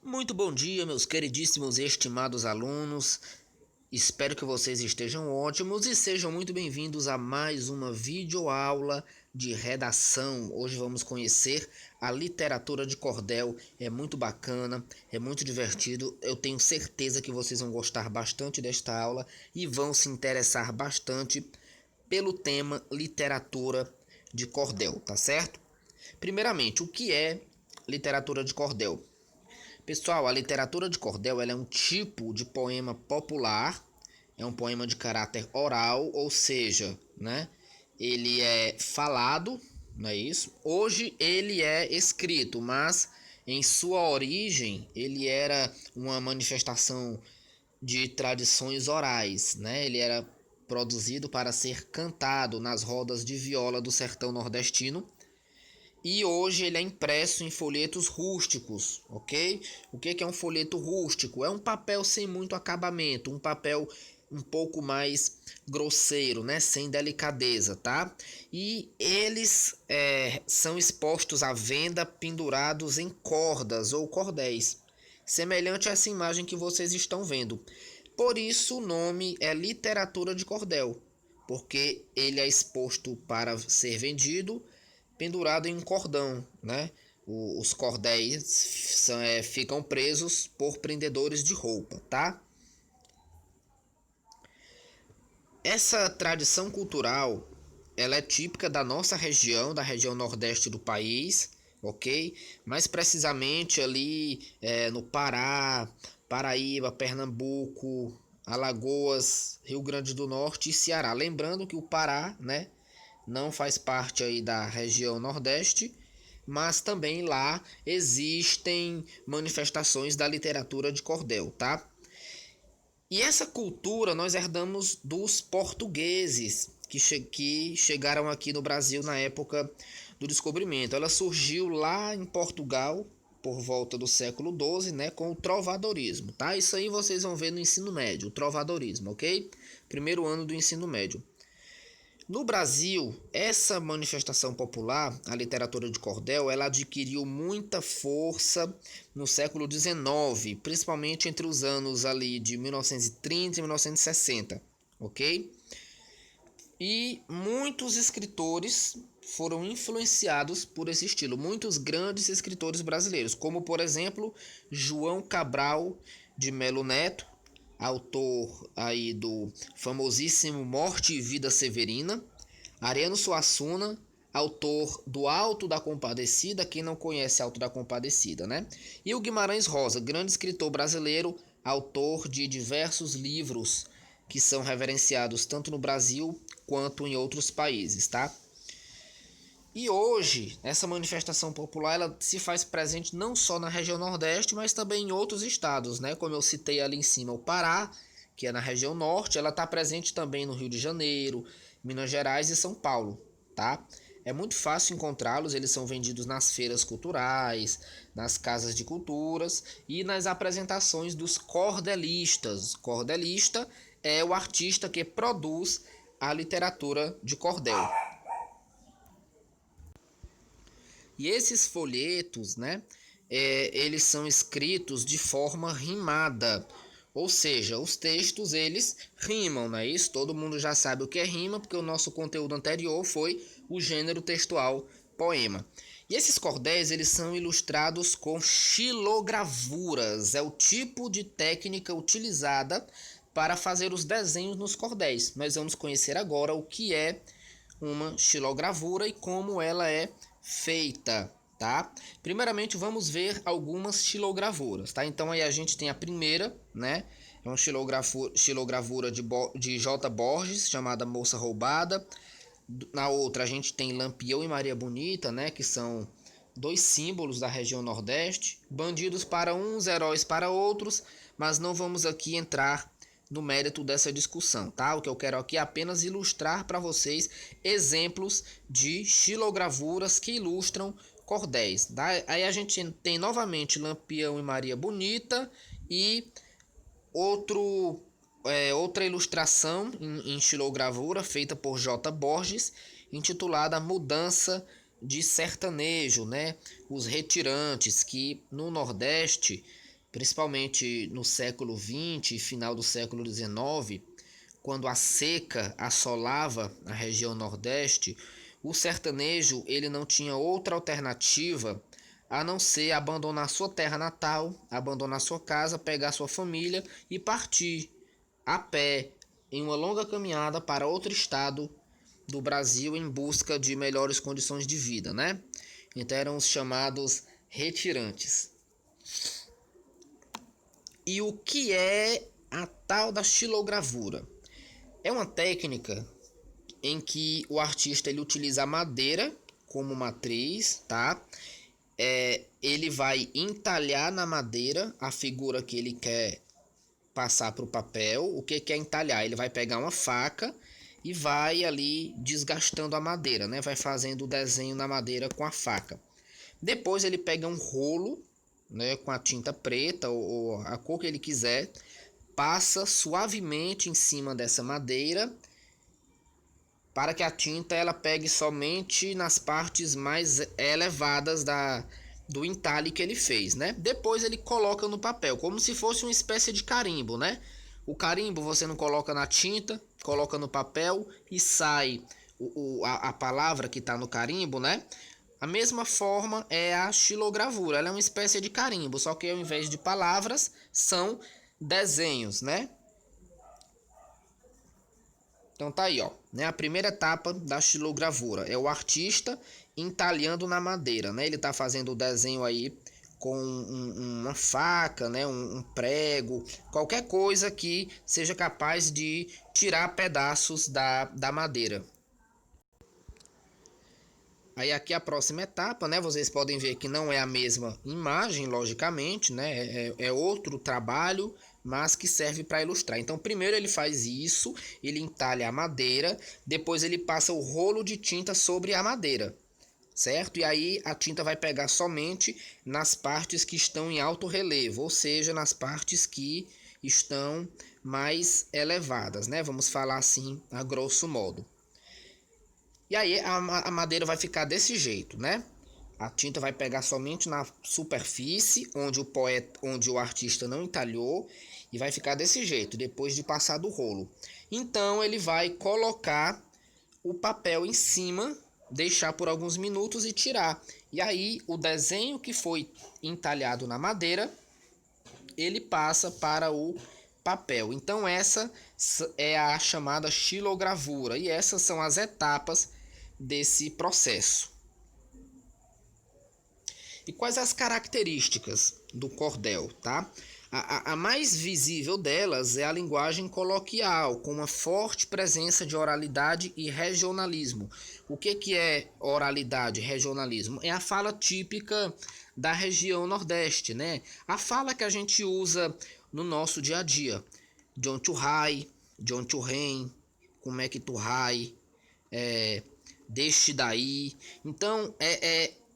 Muito bom dia, meus queridíssimos e estimados alunos. Espero que vocês estejam ótimos e sejam muito bem-vindos a mais uma videoaula de redação. Hoje vamos conhecer a literatura de cordel. É muito bacana, é muito divertido. Eu tenho certeza que vocês vão gostar bastante desta aula e vão se interessar bastante pelo tema literatura de cordel, tá certo? Primeiramente, o que é literatura de cordel? Pessoal, a literatura de cordel ela é um tipo de poema popular, é um poema de caráter oral, ou seja, né, ele é falado, não é isso? Hoje ele é escrito, mas em sua origem ele era uma manifestação de tradições orais, né? Ele era produzido para ser cantado nas rodas de viola do sertão nordestino e hoje ele é impresso em folhetos rústicos, ok? O que é um folheto rústico? É um papel sem muito acabamento, um papel um pouco mais grosseiro, né? Sem delicadeza, tá? E eles são expostos à venda pendurados em cordas ou cordéis, semelhante a essa imagem que vocês estão vendo. Por isso o nome é literatura de cordel, porque ele é exposto para ser vendido pendurado em um cordão, né? Os cordéis ficam presos por prendedores de roupa, tá? Essa tradição cultural, ela é típica da nossa região, da região nordeste do país, ok? Mais precisamente ali no Pará, Paraíba, Pernambuco, Alagoas, Rio Grande do Norte e Ceará. Lembrando que o Pará, né, não faz parte aí da região Nordeste, mas também lá existem manifestações da literatura de cordel, tá? E essa cultura nós herdamos dos portugueses que chegaram aqui no Brasil na época do descobrimento. Ela surgiu lá em Portugal por volta do século XII, né, com o trovadorismo, tá? Isso aí vocês vão ver no ensino médio, o trovadorismo, ok? Primeiro ano do ensino médio. No Brasil, essa manifestação popular, a literatura de cordel, ela adquiriu muita força no século XIX, principalmente entre os anos ali de 1930 e 1960, ok? E muitos escritores foram influenciados por esse estilo, muitos grandes escritores brasileiros, como por exemplo João Cabral de Melo Neto, autor aí do famosíssimo Morte e Vida Severina, Ariano Suassuna, autor do Alto da Compadecida, quem não conhece Alto da Compadecida, né? E o Guimarães Rosa, grande escritor brasileiro, autor de diversos livros que são reverenciados tanto no Brasil quanto em outros países, tá? E hoje, essa manifestação popular ela se faz presente não só na região Nordeste, mas também em outros estados, né? Como eu citei ali em cima, o Pará, que é na região Norte, ela está presente também no Rio de Janeiro, Minas Gerais e São Paulo, tá? É muito fácil encontrá-los, eles são vendidos nas feiras culturais, nas casas de culturas e nas apresentações dos cordelistas. Cordelista é o artista que produz a literatura de cordel. E esses folhetos, né, eles são escritos de forma rimada, ou seja, os textos eles rimam, não é isso? Todo mundo já sabe o que é rima, porque o nosso conteúdo anterior foi o gênero textual poema. E esses cordéis eles são ilustrados com xilogravuras, é o tipo de técnica utilizada para fazer os desenhos nos cordéis. Nós vamos conhecer agora o que é uma xilogravura e como ela é feita, tá? Primeiramente vamos ver algumas xilogravuras, tá? Então aí a gente tem a primeira, né? É uma xilogravura de J. Borges, chamada Moça Roubada. Na outra a gente tem Lampião e Maria Bonita, né? Que são dois símbolos da região Nordeste. Bandidos para uns, heróis para outros, mas não vamos aqui entrar no mérito dessa discussão, tá? O que eu quero aqui é apenas ilustrar para vocês exemplos de xilogravuras que ilustram cordéis. Tá? Aí a gente tem novamente Lampião e Maria Bonita e outra ilustração em xilogravura feita por J. Borges, intitulada Mudança de Sertanejo, né? Os retirantes que no Nordeste principalmente no século XX e final do século XIX, quando a seca assolava a região Nordeste, o sertanejo ele não tinha outra alternativa a não ser abandonar sua terra natal, abandonar sua casa, pegar sua família e partir a pé em uma longa caminhada para outro estado do Brasil em busca de melhores condições de vida, né? Então eram os chamados retirantes. E o que é a tal da xilogravura? É uma técnica em que o artista ele utiliza a madeira como matriz, tá? Ele vai entalhar na madeira a figura que ele quer passar para o papel. O que é entalhar? Ele vai pegar uma faca e vai ali desgastando a madeira, né? Vai fazendo o desenho na madeira com a faca. Depois ele pega um rolo, né, com a tinta preta ou a cor que ele quiser, passa suavemente em cima dessa madeira para que a tinta ela pegue somente nas partes mais elevadas do entalhe que ele fez, né? Depois ele coloca no papel, como se fosse uma espécie de carimbo, né? O carimbo você não coloca na tinta, coloca no papel e sai a palavra que está no carimbo, né? A mesma forma é a xilogravura, ela é uma espécie de carimbo, só que ao invés de palavras são desenhos, né? Então tá aí, ó, né? A primeira etapa da xilogravura é o artista entalhando na madeira, né? Ele tá fazendo o desenho aí com uma faca, né? Um prego, qualquer coisa que seja capaz de tirar pedaços da madeira. Aí aqui a próxima etapa, né? Vocês podem ver que não é a mesma imagem, logicamente, né? É outro trabalho, mas que serve para ilustrar. Então, primeiro ele faz isso, ele entalha a madeira, depois ele passa o rolo de tinta sobre a madeira, certo? E aí a tinta vai pegar somente nas partes que estão em alto relevo, ou seja, nas partes que estão mais elevadas, né? Vamos falar assim, a grosso modo. E aí a madeira vai ficar desse jeito, né? A tinta vai pegar somente na superfície onde o artista não entalhou e vai ficar desse jeito depois de passar do rolo. Então ele vai colocar o papel em cima, deixar por alguns minutos e tirar. E aí o desenho que foi entalhado na madeira, ele passa para o papel. Então essa é a chamada xilogravura e essas são as etapas desse processo. E quais as características do cordel, tá? A mais visível delas é a linguagem coloquial, com uma forte presença de oralidade e regionalismo. O que é oralidade e regionalismo? É a fala típica da região Nordeste, né? A fala que a gente usa no nosso dia a dia. John to high, John to rain, como é que tu high, deixe daí. Então,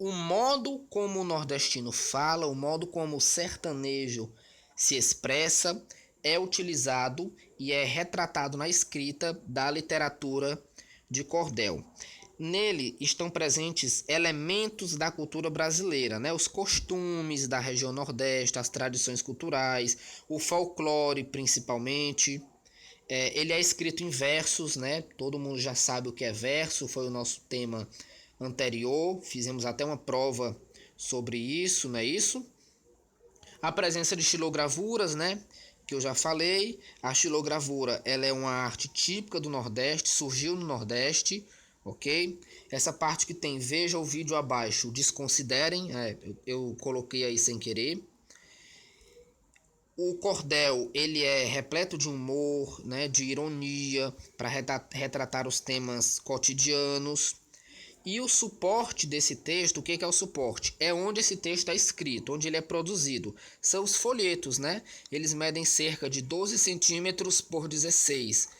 o modo como o nordestino fala, o modo como o sertanejo se expressa, é utilizado e é retratado na escrita da literatura de cordel. Nele estão presentes elementos da cultura brasileira, né? Os costumes da região Nordeste, as tradições culturais, o folclore principalmente. Ele é escrito em versos, né? Todo mundo já sabe o que é verso, foi o nosso tema anterior, fizemos até uma prova sobre isso, não é isso? A presença de xilogravuras, né? Que eu já falei. A xilogravura, ela é uma arte típica do Nordeste, surgiu no Nordeste, ok? Essa parte que tem veja o vídeo abaixo, desconsiderem, eu coloquei aí sem querer. O cordel ele é repleto de humor, né, de ironia, para retratar os temas cotidianos. E o suporte desse texto, o que é o suporte? É onde esse texto é escrito, onde ele é produzido. São os folhetos, né? Eles medem cerca de 12 centímetros por 16.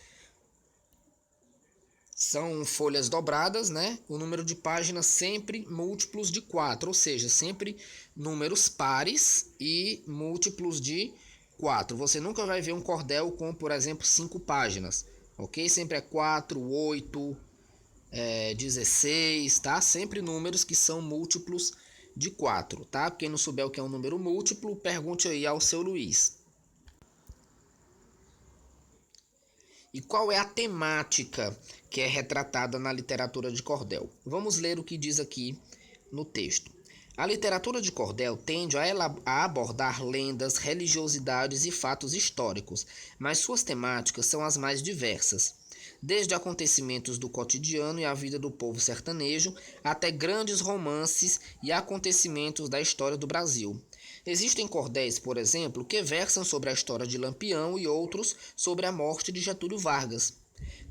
São folhas dobradas, né? O número de páginas sempre múltiplos de 4, ou seja, sempre números pares e múltiplos de 4. Você nunca vai ver um cordel com, por exemplo, 5 páginas, ok? Sempre é 4, 8, 16, tá? Sempre números que são múltiplos de 4, tá? Quem não souber o que é um número múltiplo, pergunte aí ao seu Luiz. E qual é a temática que é retratada na literatura de cordel? Vamos ler o que diz aqui no texto. A literatura de cordel tende a abordar lendas, religiosidades e fatos históricos, mas suas temáticas são as mais diversas, desde acontecimentos do cotidiano e a vida do povo sertanejo até grandes romances e acontecimentos da história do Brasil. Existem cordéis, por exemplo, que versam sobre a história de Lampião e outros sobre a morte de Getúlio Vargas.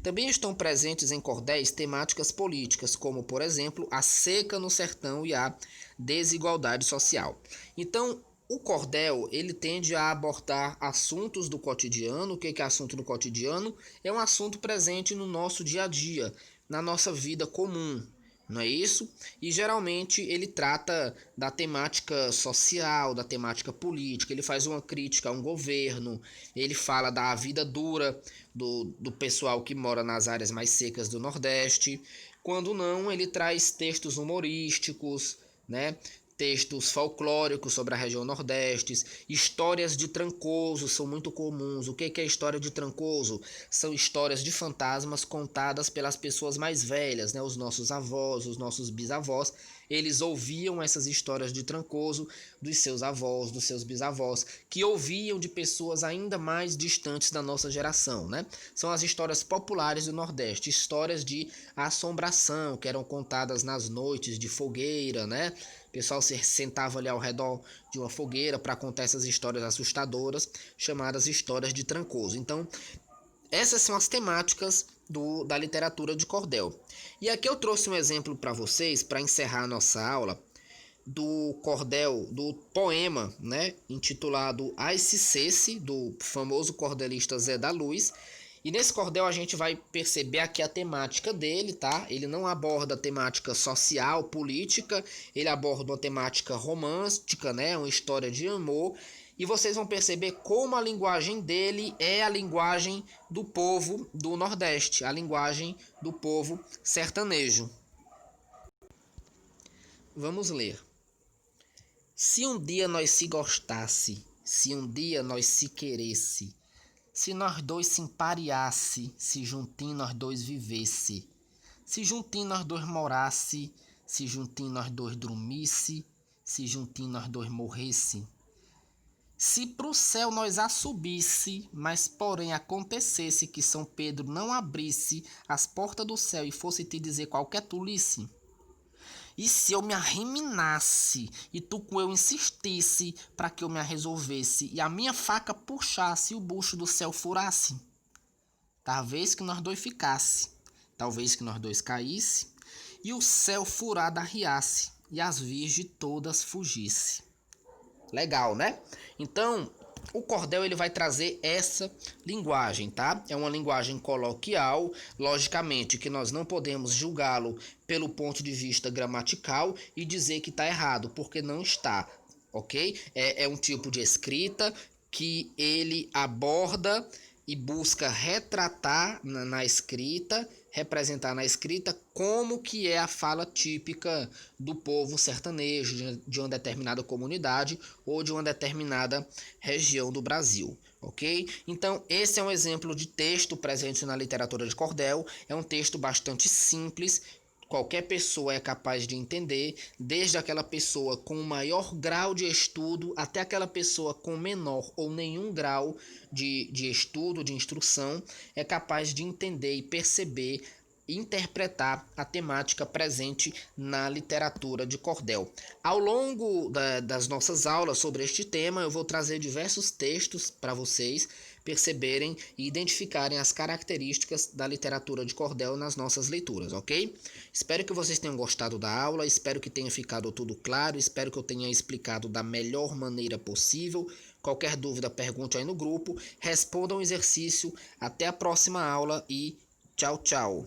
Também estão presentes em cordéis temáticas políticas, como, por exemplo, a seca no sertão e a desigualdade social. Então, o cordel, ele tende a abordar assuntos do cotidiano. O que é assunto do cotidiano? É um assunto presente no nosso dia a dia, na nossa vida comum, não é isso? E geralmente ele trata da temática social, da temática política, ele faz uma crítica a um governo, ele fala da vida dura do pessoal que mora nas áreas mais secas do Nordeste. Quando não, ele traz textos humorísticos, né? Textos folclóricos sobre a região Nordeste, histórias de Trancoso são muito comuns. O que é história de Trancoso? São histórias de fantasmas contadas pelas pessoas mais velhas, né? Os nossos avós, os nossos bisavós, eles ouviam essas histórias de Trancoso dos seus avós, dos seus bisavós, que ouviam de pessoas ainda mais distantes da nossa geração, né? São as histórias populares do Nordeste, histórias de assombração que eram contadas nas noites de fogueira, né? O pessoal se sentava ali ao redor de uma fogueira para contar essas histórias assustadoras, chamadas histórias de Trancoso. Então, essas são as temáticas da literatura de cordel. E aqui eu trouxe um exemplo para vocês, para encerrar a nossa aula, do cordel, do poema, né, intitulado Ai se Cesse, do famoso cordelista Zé da Luz. E nesse cordel a gente vai perceber aqui a temática dele, tá? Ele não aborda a temática social, política, ele aborda uma temática romântica, né, uma história de amor. E vocês vão perceber como a linguagem dele é a linguagem do povo do Nordeste, a linguagem do povo sertanejo. Vamos ler. Se um dia nós se gostasse, se um dia nós se queresse, se nós dois se empareasse, se juntinho nós dois vivesse, se juntinho nós dois morasse, se juntinho nós dois dormisse, se juntinho nós dois morresse. Se pro céu nós a subisse, mas porém acontecesse que São Pedro não abrisse as portas do céu e fosse te dizer qualquer tolice. E se eu me arriminasse e tu com eu insistisse para que eu me resolvesse e a minha faca puxasse e o bucho do céu furasse? Talvez que nós dois ficasse, talvez que nós dois caísse e o céu furado arriasse e as virgens todas fugisse. Legal, né? Então, o cordel ele vai trazer essa linguagem, tá? É uma linguagem coloquial, logicamente que nós não podemos julgá-lo pelo ponto de vista gramatical e dizer que está errado, porque não está, ok? É um tipo de escrita que ele aborda e busca retratar na escrita, representar na escrita como que é a fala típica do povo sertanejo, de uma determinada comunidade ou de uma determinada região do Brasil, ok? Então, esse é um exemplo de texto presente na literatura de cordel, é um texto bastante simples, qualquer pessoa é capaz de entender, desde aquela pessoa com maior grau de estudo até aquela pessoa com menor ou nenhum grau de estudo, de instrução, é capaz de entender e perceber e interpretar a temática presente na literatura de cordel. Ao longo das nossas aulas sobre este tema, eu vou trazer diversos textos para vocês perceberem e identificarem as características da literatura de cordel nas nossas leituras, ok? Espero que vocês tenham gostado da aula, espero que tenha ficado tudo claro, espero que eu tenha explicado da melhor maneira possível. Qualquer dúvida, pergunte aí no grupo, respondam o exercício. Até a próxima aula e tchau, tchau!